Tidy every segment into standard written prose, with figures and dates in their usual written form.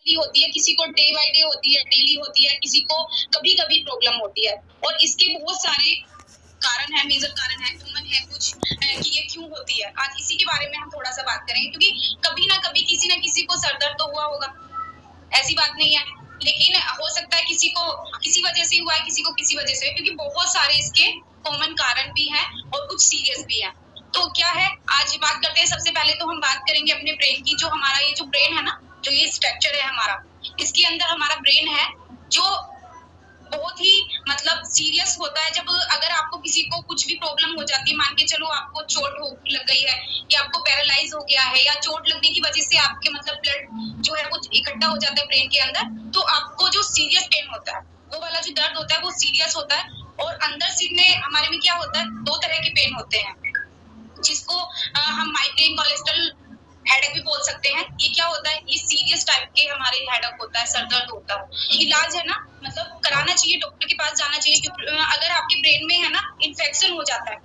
होती है, किसी को डे बाय डे होती है, डेली होती है, किसी को कभी कभी प्रॉब्लम होती है। और इसके बहुत सारे कारण है, मेजर कारण है, कॉमन है कुछ कि ये क्यों होती है। आज इसी के बारे में हम थोड़ा सा बात करेंगे, क्योंकि कभी ना कभी किसी ना किसी को सर दर्द तो हुआ होगा, ऐसी बात नहीं है। लेकिन हो सकता है किसी को किसी वजह से हुआ है, किसी को किसी वजह से, क्योंकि बहुत सारे इसके कॉमन कारण भी हैं और कुछ सीरियस भी है। तो क्या है, आज बात करते हैं। सबसे पहले तो हम बात करेंगे अपने ब्रेन की। जो हमारा ये जो ब्रेन है ना, जो ये स्ट्रक्चर है हमारा, इसके अंदर हमारा ब्रेन है जो बहुत ही मतलब सीरियस होता है। जब अगर आपको किसी को कुछ भी प्रॉब्लम हो जाती है, मान के चलो आपको चोट लग गई है, या आपको पैरालाइज हो गया है, या चोट लगने की वजह से आपके मतलब ब्लड जो है वो इकट्ठा हो जाता है ब्रेन के अंदर, तो आपको जो सीरियस पेन होता है, वो वाला जो दर्द होता है वो सीरियस होता है। और अंदर सिर में हमारे में क्या होता है, दो तरह के पेन होते हैं, जिसको हम माइग्रेन, कोलेस्ट्रॉल हेडेक भी बोल सकते हैं। ये क्या होता है, ये सीरियस टाइप के हमारे हेडेक होता है, सर दर्द होता है। इलाज है ना, मतलब कराना चाहिए, डॉक्टर के पास जाना चाहिए। अगर आपके ब्रेन में है ना इन्फेक्शन हो जाता है,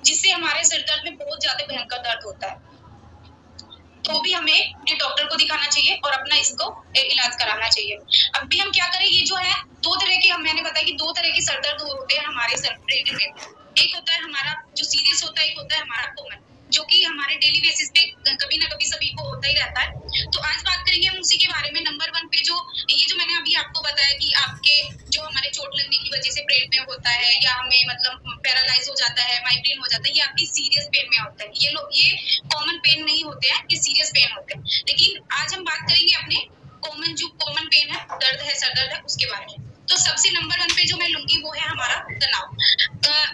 जिससे हमारे सर दर्द में बहुत ज्यादा भयंकर दर्द होता है, तो भी हमें ये डॉक्टर को दिखाना चाहिए और अपना इसको इलाज कराना चाहिए। अब भी हम क्या करें, ये जो है दो तरह के, मैंने बताया कि दो तरह के सर दर्द होते हैं हमारे सर ब्रेन में। एक होता है हमारा जो सीरियस होता है, एक होता है हमारा कॉमन, जो कि हमारे डेली बेसिस पे कभी ना कभी सभी को होता ही रहता है। तो आज बात करेंगे हम उसी के बारे में। नंबर 1 पे जो ये जो मैंने अभी आपको बताया कि आपके जो हमारे चोट लगने की वजह से ब्रेन में होता है, या हमें मतलब पैरालाइज हो जाता है, माइग्रेन हो जाता है, ये आपकी सीरियस पेन में होता है। ये कॉमन पेन नहीं होते हैं, ये सीरियस पेन होते हैं। लेकिन आज हम बात करेंगे अपने कॉमन पेन है, दर्द है, सर दर्द है, उसके बारे में। तो सबसे नंबर 1 पे जो मैं लूंगी वो है हमारा तनाव।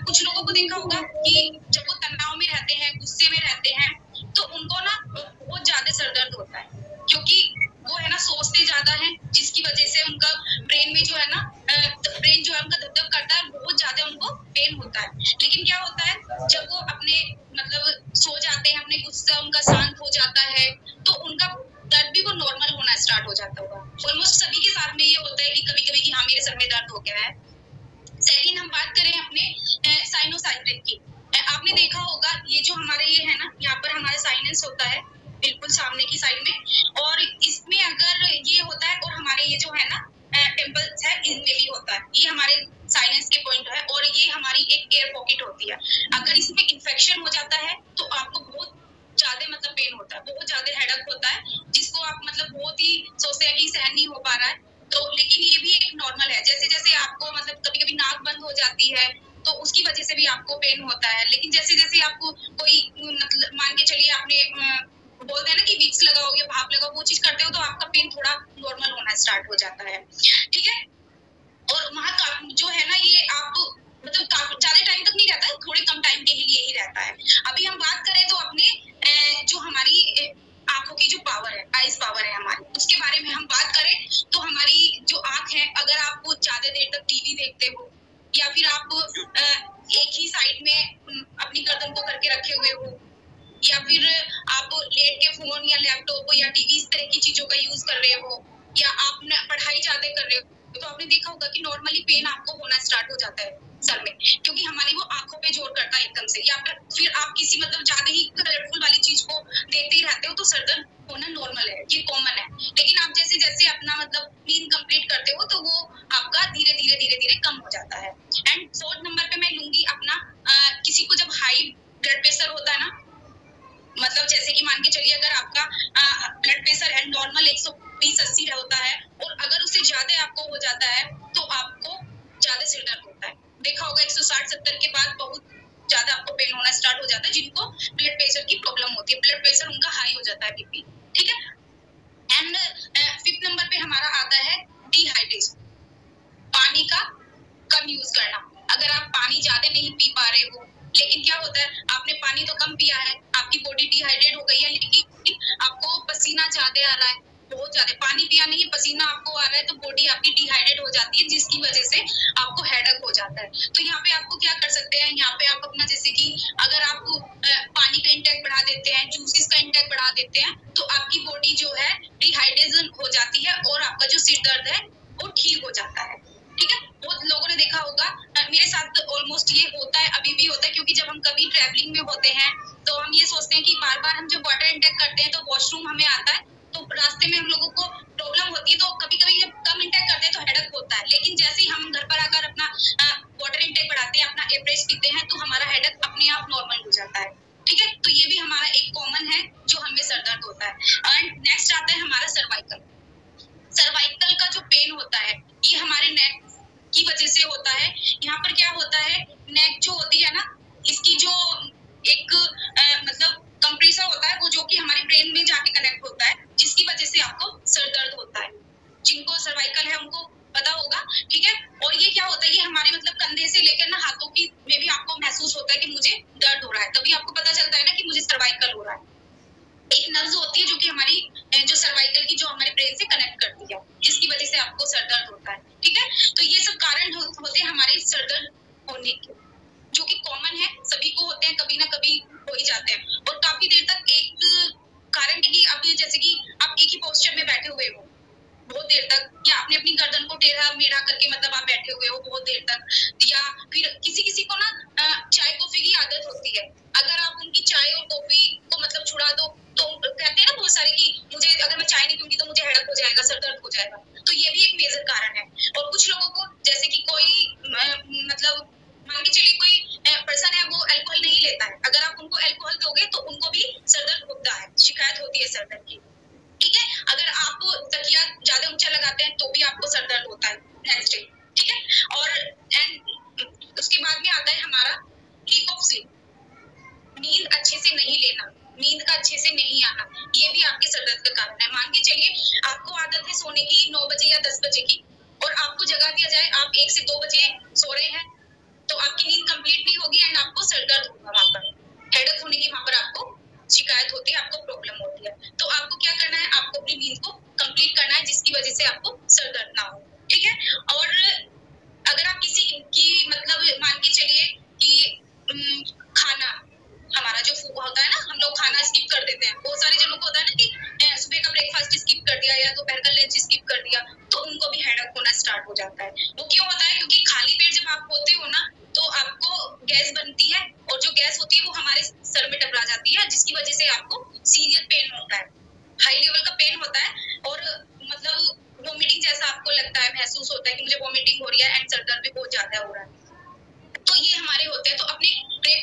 कुछ लोगों को देखा होगा कि जब वो तनाव में रहते हैं, गुस्से में रहते हैं, तो उनको ना बहुत ज्यादा सर दर्द होता है, क्योंकि वो है ना सोचते ज्यादा है, जिसकी वजह से उनका ब्रेन में जो है ना ब्रेन जो है उनका धक-धक करता है, बहुत ज्यादा उनको पेन होता है। लेकिन क्या होता है, जब वो अपने मतलब सो जाते हैं, अपने गुस्सा उनका शांत हो जाता है, तो उनका दर्द भी वो नॉर्मल होना स्टार्ट हो जाता होगा। ऑलमोस्ट सभी के साथ में ये होता है कि कभी कभी कि हाँ मेरे सर में दर्द हो गया है। सेकंड हम बात करें अपने साइनोसाइटिस की। आपने देखा होगा ये जो हमारे ये है ना, यहाँ पर हमारा साइनस होता है बिल्कुल सामने की साइड में, और इसमें अगर ये होता है, और हमारे ये जो है ना टेम्पल्स है, इनमें भी होता है। ये हमारे साइनस के पॉइंट है, और ये हमारी एक एयर पॉकेट होती है। अगर इसमें इन्फेक्शन हो जाता है तो आपको बहुत ज्यादा मतलब पेन होता है, बहुत ज्यादा हेडेक होता है, जिसको आप मतलब बहुत ही सोचते हैं कि सहन नहीं हो पा रहा है। तो लेकिन ये भी एक नॉर्मल है। जैसे जैसे आपको मतलब कभी कभी नाक बंद हो जाती है, तो उसकी वजह से भी आपको पेन होता है। लेकिन जैसे जैसे आपको कोई मतलब मान के चलिए आपने बोलते हैं ना कि विक्स लगाओ या भाप लगाओ, वो चीज करते हो तो आपका पेन थोड़ा नॉर्मल होना स्टार्ट हो जाता है। ठीक है, और वहाँ जो है ना ये आप मतलब ज्यादा टाइम तक नहीं रहता है, थोड़े कम टाइम के लिए ही रहता है। अभी हम बात करें तो अपने जो हमारी आंखों की जो पावर है, आइज पावर है हमारी, उसके बारे में हम बात करें तो हमारी जो आंख है, अगर आप ज्यादा देर तक टीवी देखते हो, या फिर आप एक ही साइड में अपनी गर्दन को करके रखे हुए हो, या फिर आप लेट के फोन या लैपटॉप या टीवी इस तरह की चीजों का यूज कर रहे हो, या आप पढ़ाई ज्यादा कर रहे हो, तो आपने देखा होगा कि नॉर्मली पेन आपको होना स्टार्ट हो जाता है सर में, क्योंकि हमारी वो आंखों पे जोर करता है एकदम से। या फिर आप किसी मतलब ज्यादा ही कलरफुल वाली चीज को देखते ही रहते हो, तो सर दर्द होना नॉर्मल है, ये कॉमन है। लेकिन आप जैसे जैसे अपना मतलब नींद कंप्लीट करते हो, तो वो आपका धीरे धीरे कम हो जाता है। एंड 4th नंबर पे मैं लूंगी अपना किसी को जब हाई ब्लड प्रेशर होता है ना, मतलब जैसे कि मान के चलिए अगर आपका ब्लड प्रेशर है नॉर्मल 120-80 होता है, और अगर उससे ज्यादा आपको हो जाता है, तो आपको ज्यादा सिर दर्द होता है। देखा होगा 160-70 के बाद बहुत ज्यादा आपको पेन होना स्टार्ट हो जाता है, जिनको ब्लड प्रेशर की प्रॉब्लम होती है, ब्लड प्रेशर उनका हाई हो जाता है, बीपी। ठीक है, एंड 5th नंबर पे हमारा आता है डिहाइड्रेशन, पानी का कम यूज करना। अगर आप पानी ज्यादा नहीं पी पा रहे हो, लेकिन क्या होता है आपने पानी तो कम पिया है, आपकी बॉडी डिहाइड्रेट हो गई है, लेकिन आपको पसीना ज्यादा आ रहा है, बहुत ज्यादा पानी पिया नहीं, पसीना आपको आ रहा है, तो बॉडी आपकी डिहाइड्रेट हो जाती है, जिसकी वजह से आपको हेडेक हो जाता है। तो यहाँ पे आपको क्या कर सकते हैं, यहाँ पे आप अपना जैसे कि अगर आप पानी का इंटेक बढ़ा देते हैं, जूसेस का इंटेक बढ़ा देते हैं, तो आपकी बॉडी जो है डिहाइड्रेशन हो जाती है, और आपका जो सिर दर्द है वो ठीक हो जाता है। ठीक है, बहुत लोगों ने देखा होगा, मेरे साथ ऑलमोस्ट ये होता है, अभी भी होता है, क्योंकि जब हम कभी ट्रैवलिंग में होते हैं तो हम ये सोचते हैं कि बार बार हम जब वाटर इंटेक करते हैं तो वॉशरूम हमें आता है, तो रास्ते में हम लोगों को प्रॉब्लम सर्वाइकल। सर्वाइकल का जो पेन होता है ये हमारे नेक की वजह से होता है। यहाँ पर क्या होता है, नेक जो होती है ना, इसकी जो एक मतलब कंप्रेसर होता है वो जो कि हमारे ब्रेन में जाके कनेक्ट होता है, जिसकी वजह से आपको सर दर्द होता है। जिनको सर्वाइकल है उनको पता होगा, ठीक है। और ये क्या होता है, ये हमारे मतलब कंधे से लेकर ना हाथों की में भी आपको महसूस होता है कि मुझे दर्द हो रहा है, तभी आपको पता चलता है ना कि मुझे सर्वाइकल हो रहा है। एक नर्व्स होती है जो कि हमारी जो सर्वाइकल की जो हमारे ब्रेन से कनेक्ट करती है, जिसकी वजह से आपको सर दर्द होता है, ठीक है। तो ये सब कारण होते हैं हमारे सर दर्द होने के, जो कि कॉमन है, सभी को होते हैं, कभी ना कभी हो ही जाते हैं। और काफी देर तक एक कारण है कि आप जैसे कि आप एक ही पोस्चर में बैठे हुए हो बहुत देर तक, या आपने अपनी गर्दन को टेढ़ा मेढ़ा करके मतलब आप बैठे हुए हो बहुत देर तक, या फिर किसी किसी को ना चाय कॉफी की आदत होती है, अगर आप उनकी चाय और कॉफी को मतलब छुड़ा दो तो कहते हैं ना बहुत सारे कि मुझे अगर मैं चाय नहीं पीऊंगी तो मुझे हेडक हो जाएगा, सर दर्द हो जाएगा, तो ये भी एक मेजर कारण है। और कुछ लोगों को जैसे कि कोई मतलब मान के चलिए कोई पर्सन है वो अल्कोहल नहीं लेता है, अगर आप उनको अल्कोहल दोगे तो उनको भी सर दर्द होता है, शिकायत होती है सर दर्द की, ठीक है। अगर आप तकिया ज्यादा ऊंचा लगाते हैं तो भी आपको सर दर्द होता है नेक्स्ट डे, ठीक है। और एंड उसके बाद में आता है हमारा लैक ऑफ स्लीप, नींद अच्छे से नहीं लेना, नींद का अच्छे से नहीं आना, ये भी आपके सर दर्द का कारण है। मान के चलिए आपको आदत है सोने की 9 बजे या 10 बजे की, और आपको जगा दिया जाए आप 1 से 2 बजे सो रहे हैं, तो आपकी नींद कंप्लीट नहीं होगी एंड आपको सर दर्द होगा, वहां पर हेडेक होने की वहां पर आपको शिकायत होती है, आपको प्रॉब्लम होती है। तो आपको क्या करना है, आपको अपनी नींद को कंप्लीट करना है, जिसकी वजह से आपको सर दर्द ना हो, ठीक है। और अगर आप किसी की मतलब मान के चलिए कि खाना हमारा जो होता है ना, हम लोग खाना स्किप कर देते हैं, बहुत सारे जनों को होता है ना कि सुबह का ब्रेकफास्ट स्किप कर दिया या दोपहर का लंच स्किप कर दिया, तो उनको भी हेडेक होना स्टार्ट हो जाता है। वो क्यों होता है, क्योंकि खाली पेट जब आप होते हो ना तो आपको गैस बनती है, और जो गैस होती है वो हमारे सर में टकरा जाती है, जिसकी वजह से आपको सीरियस पेन होता है, हाई लेवल का पेन होता है, और मतलब वोमिटिंग जैसा आपको लगता है, महसूस होता है कि मुझे वोमिटिंग हो रही है एंड सर दर्द भी बहुत ज्यादा हो रहा है। तो ये हमारे होते हैं। तो अपने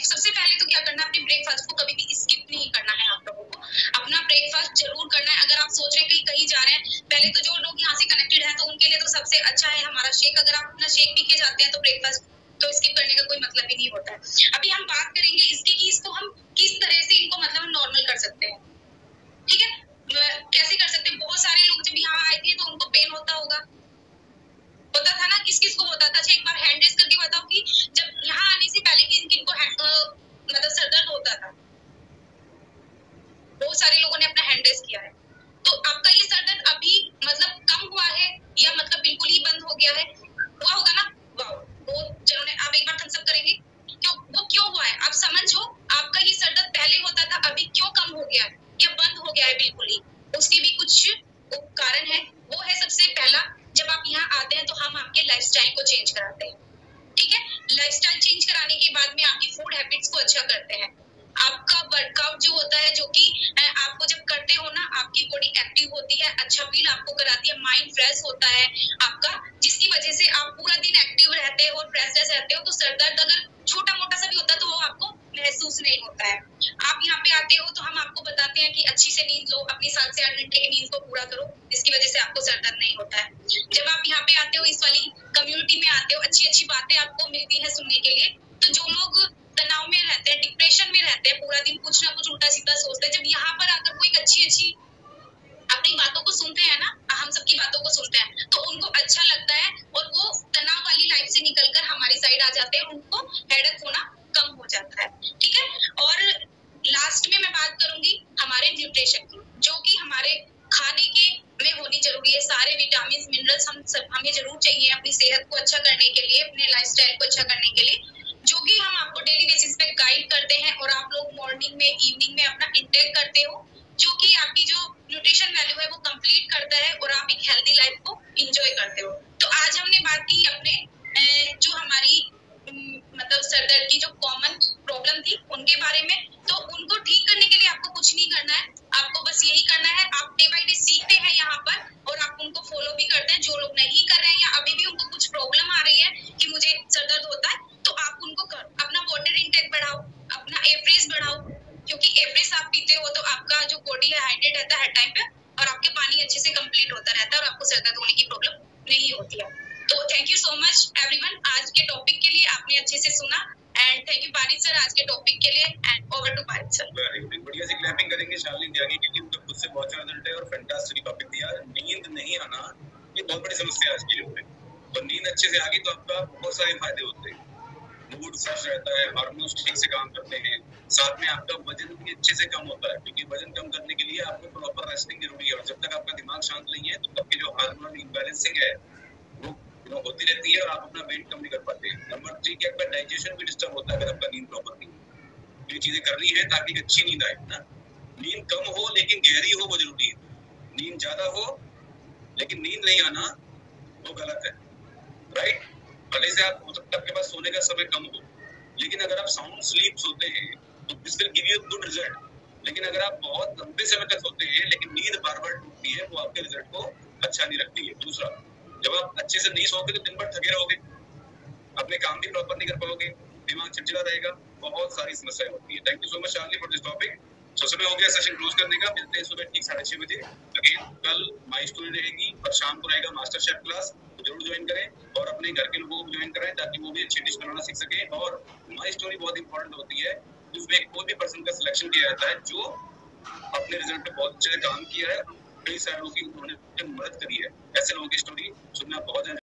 सबसे पहले तो क्या करना है, अपने ब्रेकफास्ट को कभी भी स्किप नहीं करना है आप लोगों को, अपना ब्रेकफास्ट जरूर करना है। अगर आप सोच रहे हैं कहीं कहीं जा रहे हैं, पहले तो जो लोग यहाँ से कनेक्टेड है तो उनके लिए तो सबसे अच्छा है हमारा शेक, अगर आप अपना शेक पी के जाते हैं तो ब्रेकफास्ट तो स्किप करने का कोई मतलब ही नहीं होता है। अभी हम बात करेंगे इसकी कि इसको हम किस तरह से इनको मतलब नॉर्मल कर सकते हैं, ठीक है। कैसे कर सकते हैं, बहुत सारे लोग जब यहाँ आए थे तो उनको पेन होता था ना, किस किस को होता था, एक बार हैंड रेस करके बताओ कि जब यहाँ आने से पहले कि इनको मतलब सर दर्द होता था, बहुत सारे लोगों ने अपना हैंड रेस किया है। तो आपका ये सर दर्द अभी मतलब कम हुआ है या मतलब बिल्कुल ही बंद हो गया है, हुआ होगा ना, वाओ, बहुत जनों ने, आप एक बार थम्स अप करेंगे, वो क्यों हुआ है, आप समझो आपका ये सर दर्द पहले होता था, अभी क्यों कम हो गया है या बंद हो गया है बिल्कुल ही, उसके भी कुछ कारण है। वो है सबसे पहला, जब आप यहाँ आते हैं तो हम आपके लाइफस्टाइल को चेंज कराते हैं, ठीक है। लाइफस्टाइल चेंज कराने के बाद में आपकी फूड हैबिट्स को अच्छा करते हैं, आपका वर्कआउट जो होता है, जो कि आपको जब करते हो ना आपकी बॉडी एक्टिव होती है, अच्छा फील आपको कराती है, माइंड फ्रेश होता है आपका, जिसकी वजह से आप पूरा दिन एक्टिव रहते हो और फ्रेश रहते हो। तो सर दर्द अगर छोटा मोटा सा भी होता है तो वो आपको महसूस नहीं होता है। आप यहाँ पे आते हो तो हम आपको बताते हैं कि अच्छी से नींद लो, अपनी 7 से 8 घंटे की नींद को पूरा करो, जिसकी वजह से आपको सर दर्द नहीं होता है। जब आप यहाँ पे आते हो, इस वाली कम्युनिटी में आते हो, अच्छी अच्छी बातें आपको मिलती है सुनने के लिए। तो जो लोग तनाव में रहते हैं, डिप्रेशन में रहते हैं, पूरा दिन कुछ ना कुछ उल्टा सीधा सोचते हैं, जब यहाँ पर आकर कोई अच्छी अच्छी अपनी बातों को सुनते हैं ना, हम सबकी बातों को सुनते हैं, तो उनको अच्छा लगता है और वो तनाव वाली लाइफ से निकलकर हमारी साइड आ जाते हैं, उनको हेडेक होना कम हो जाता है, ठीक है। और लास्ट में मैं बात करूंगी हमारे न्यूट्रिशन की, जो कि हमारे खाने के में होनी जरूरी है। सारे विटामिन मिनरल्स हमें जरूर चाहिए अपनी सेहत को अच्छा करने के लिए, अपने लाइफस्टाइल को अच्छा करने के लिए, जो कि हम आपको डेली बेसिस पे गाइड करते हैं और आप लोग मॉर्निंग में इवनिंग में अपना इंटेक करते हो, जो कि आपकी जो न्यूट्रिशन वैल्यू है वो कंप्लीट करता है और आप एक हेल्दी लाइफ को एंजॉय करते हो। तो आज हमने बात की अपने जो हमारी मतलब सर दर्द की जो कॉमन प्रॉब्लम थी उनके बारे में। तो उनको ठीक करने के लिए आपको कुछ नहीं करना है, आपको बस यही करना है, आप डे बाय डे सीखते हैं यहाँ पर और आप उनको फॉलो भी करते हैं। जो लोग नहीं कर रहे हैं या अभी भी उनको कुछ प्रॉब्लम आ रही है कि मुझे सर दर्द होता है, तो आप उनको करो, अपना वाटर इंटेक बढ़ाओ, अपना एवरेज बढ़ाओ, क्योंकि एवरेज आप पीते हो तो आपका जो बॉडी है हाइड्रेट रहता है हर टाइम पे और आपके पानी अच्छे से दर्द होने की प्रॉब्लम नहीं होती है। तो thank you so much everyone, आज के टॉपिक के लिए आपने अच्छे से सुना, एंड थैंक यू पारित सर आज के टॉपिक के लिए, एंड ओवर टू पारित सर। बढ़िया सी क्लैपिंग करेंगे शालिनी त्यागी, क्योंकि उनका खुद से बहुत अच्छा रिजल्ट है और फैंटास्टिक टॉपिक दिया। नींद नहीं आना ये बहुत बड़ी समस्या है आज की युग में, और नींद अच्छे से आ गई तो आपका बहुत सारे फायदे होते हैं। मूड फ्रेश रहता है, हार्मोन्स ठीक से काम करते हैं, साथ में आपका वजन भी अच्छे से कम होता है, क्योंकि वजन कम करने के लिए आपको प्रॉपर रेस्टिंग जरूरी है, और जब तक आपका दिमाग शांत नहीं है तो तब की जो हार्मोनल इम्बैलेंसिंग है वो होती रहती है और आप अपना वेट कम नहीं कर पाते हैं। नंबर 3 कि आपका डाइजेशन भी डिस्टर्ब होता है अगर आपका नींद प्रॉपर नहीं हो। ये चीजें करनी है ताकि अच्छी नींद आए ना। नींद कम हो लेकिन गहरी हो वो जरूरी है, नींद ज्यादा हो लेकिन नींद नहीं आना वो गलत है, राइट। भले से आप हो सकता है आपके पास सोने का समय कम हो, लेकिन अगर आप साउंड स्लीप सोते हैं तो this will give you good result. लेकिन अगर आप बहुत लंबे समय तक सोते हैं लेकिन नींद बार बार टूटती है, वो आपके रिजल्ट को अच्छा नहीं रखती है। दूसरा, जब आप अच्छे से नहीं सोओगे तो दिन भर थके रहोगे, अपने काम भी प्रॉपर नहीं कर पाओगे, दिमाग चिड़चिड़ा रहेगा, बहुत सारी समस्याएं होती है। Thank you so much Shalini for this topic. So समय हो गया सेशन क्लोज करने का, मिलते हैं सुबह ठीक 6:30 बजे। अगेन कल माई स्टोरी रहेगी और शाम को रहेगा मास्टर शेफ क्लास, तो जरूर ज्वाइन करें और अपने घर के लोगों को ज्वाइन कराएं ताकि वो भी अच्छी डिश बनाना सीख सके। और माई स्टोरी बहुत इंपॉर्टेंट होती है, उसमें कोई भी पर्सन का सिलेक्शन किया जाता है जो अपने रिजल्ट पे बहुत अच्छे से काम किया है, कई सालों की उन्होंने मदद करी है। ऐसे लोगों की स्टोरी सुनना बहुत